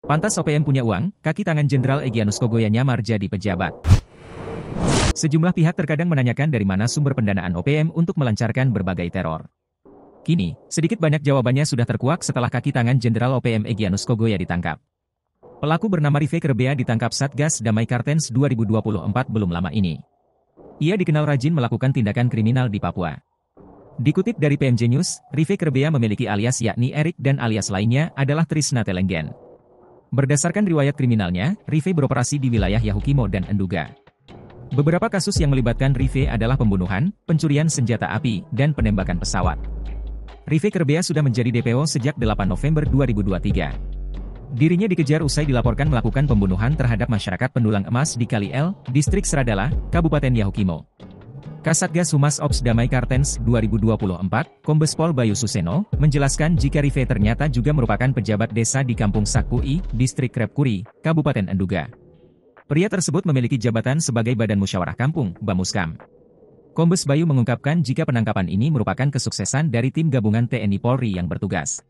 Pantas OPM punya uang, kaki tangan Jenderal Egyanus Kogoya nyamar jadi pejabat. Sejumlah pihak terkadang menanyakan dari mana sumber pendanaan OPM untuk melancarkan berbagai teror. Kini, sedikit banyak jawabannya sudah terkuak setelah kaki tangan Jenderal OPM Egyanus Kogoya ditangkap. Pelaku bernama Rife Kerbea ditangkap Satgas Damai Kartens 2024 belum lama ini. Ia dikenal rajin melakukan tindakan kriminal di Papua. Dikutip dari PMJ News, Rife Kerbea memiliki alias yakni Erik dan alias lainnya adalah Trisna Telenggen. Berdasarkan riwayat kriminalnya, Rife beroperasi di wilayah Yahukimo dan Enduga. Beberapa kasus yang melibatkan Rife adalah pembunuhan, pencurian senjata api, dan penembakan pesawat. Rife Kerbea sudah menjadi DPO sejak 8 November 2023. Dirinya dikejar usai dilaporkan melakukan pembunuhan terhadap masyarakat pendulang emas di Kali El, Distrik Seradala, Kabupaten Yahukimo. Kasatgas Humas Ops Damai Kartens 2024, Kombes Pol Bayu Suseno, menjelaskan jika Rife ternyata juga merupakan pejabat desa di Kampung Sakpui, Distrik Krepkuri, Kabupaten Enduga. Pria tersebut memiliki jabatan sebagai Badan Musyawarah Kampung, Bamuskam. Kombes Bayu mengungkapkan jika penangkapan ini merupakan kesuksesan dari tim gabungan TNI Polri yang bertugas.